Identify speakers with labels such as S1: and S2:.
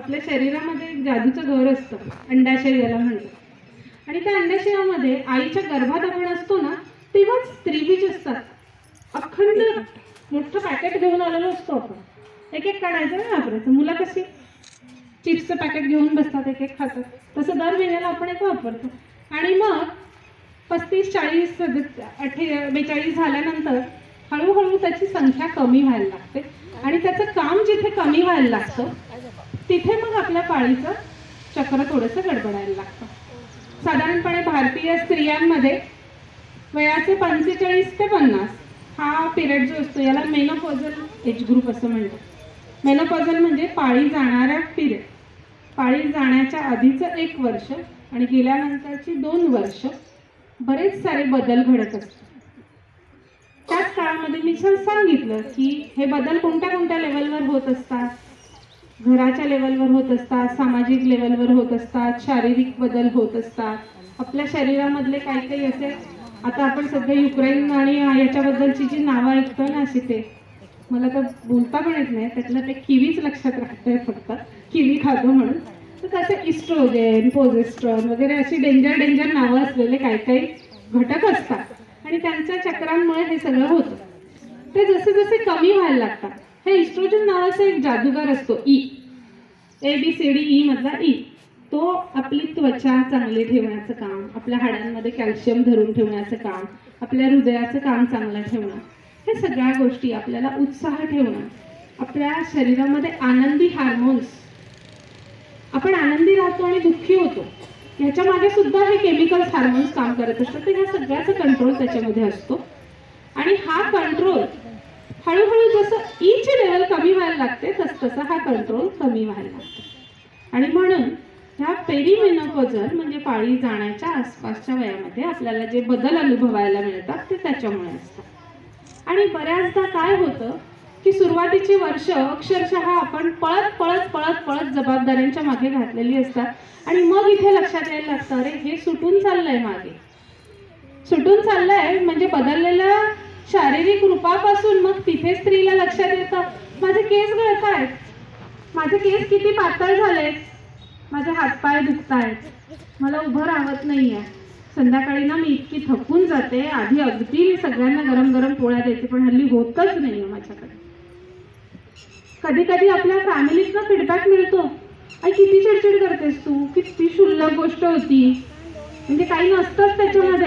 S1: आपल्या शरीरामध्ये एक जादूचं घर असतं, अंडाशय याला म्हणतात. आणि त्या अंडाशयामध्ये आईच्या गर्भात आपण असतो ना, तेव्हाच स्त्रीबीज असतात. अखंड मोठं पॅकेट घेऊन आलेलो असतो आपण, एक एक काढायचं नाही वापरायचं. मुलं कशी चिप्सचं पॅकेट घेऊन बसतात, एक एक खातात, तसं दर महिन्याला आपण एक वापरतो. आणि मग 35, 40, 42 झाल्यानंतर हळूहळू त्याची संख्या कमी व्हायला लागते आणि त्याचं काम जिथे कमी व्हायला लागतं तिथे मग आपल्या पाळीचं चक्र थोडंसं गडबडायला लागतं. साधारणपणे भारतीय स्त्रियांमध्ये वयाचे 45 ते 50 हा पिरियड जो असतो याला मेनोपॉझल एज ग्रुप असं म्हणतात. मेनोपॉझल म्हणजे पाळी जाणाऱ्या पिरियड. पाळी जाण्याच्या आधीचं 1 वर्ष आणि गेल्यानंतरची 2 वर्ष बरेच सारे बदल घडत असतात. त्याच काळामध्ये मी सांगितलं की हे बदल कोणत्या कोणत्या लेवलवर होत असतात. घराच्या लेवलवर होत असतात, सामाजिक लेवलवर होत असतात, शारीरिक बदल होत असतात. आपल्या शरीरामधले काही काही असे, आता आपण सध्या युक्रेन आणि याच्याबद्दलची जी नावं ऐकतो ना, अशी ते मला तर बोलता पण येत नाही, त्यातलं ते किवीच लक्षात राहतंय फक्त, किवी खातो म्हणून. तर तसे इस्ट्रोजेन, पोजेस्ट्रॉन वगैरे अशी डेंजर नावं असलेले काही काही घटक असतात आणि त्यांच्या चक्रांमुळे हे सगळं होतं. ते जसे जसे कमी व्हायला लागतात, हे इस्ट्रोजन नावाचा एक जादूगार असतो, ABCDE मधला ई. तो आपली त्वचा चांगली ठेवण्याचं काम, आपल्या हाडांमध्ये कॅल्शियम धरून ठेवण्याचं काम, आपल्या हृदयाचं काम चांगलं ठेवणं, हे सगळ्या गोष्टी, आपल्याला उत्साह ठेवणं, आपल्या शरीरामध्ये आनंदी हार्मोन्स, आपण आनंदी राहतो आणि दुःखी होतो, ह्याच्या मागे सुद्धा हे केमिकल्स, हार्मोन्स काम करत असतात. तर ह्या सगळ्याचा कंट्रोल त्याच्यामध्ये असतो. आणि हा कंट्रोल हळूहळू जसं ईची लेवल कमी व्हायला लागते तसं हा कंट्रोल कमी व्हायला लागतो. आणि म्हणून ह्या पेरीमेनोपॉझल म्हणजे पाळी जाण्याच्या आसपासच्या वयामध्ये आपल्याला जे बदल अनुभवायला मिळतात ते त्याच्यामुळे असतात. आणि बऱ्याचदा काय होतं की सुरुवातीची वर्ष अक्षरशः आपण पळत पळत पळत पळत जबाबदाऱ्यांच्या मागे घातलेली असतात आणि मग इथे लक्षात यायला लागतं, अरे हे सुटून चाललंय, मागे सुटून चाललंय. म्हणजे बदललेल्या शारीरिक रूपापासून मग तिथे स्त्रीला लक्षात येतं, माझे केस गळतायत, माझे केस किती पातळ झालेत, माझे हातपाय दुखतायत, मला उभं राहत नाहीये, संध्याकाळी ना मी इतकी थकून जाते, आधी अगदी मी सगळ्यांना गरम गरम पोळ्या द्यायचे पण हल्ली होतच नाहीये माझ्याकडे. कधी कधी आपल्या फॅमिलीतनं फीडबॅक मिळतो, आई किती चिडचिड करतेस तू, किती क्षुल्लक गोष्ट होती, म्हणजे काही नसतंच त्याच्यामध्ये.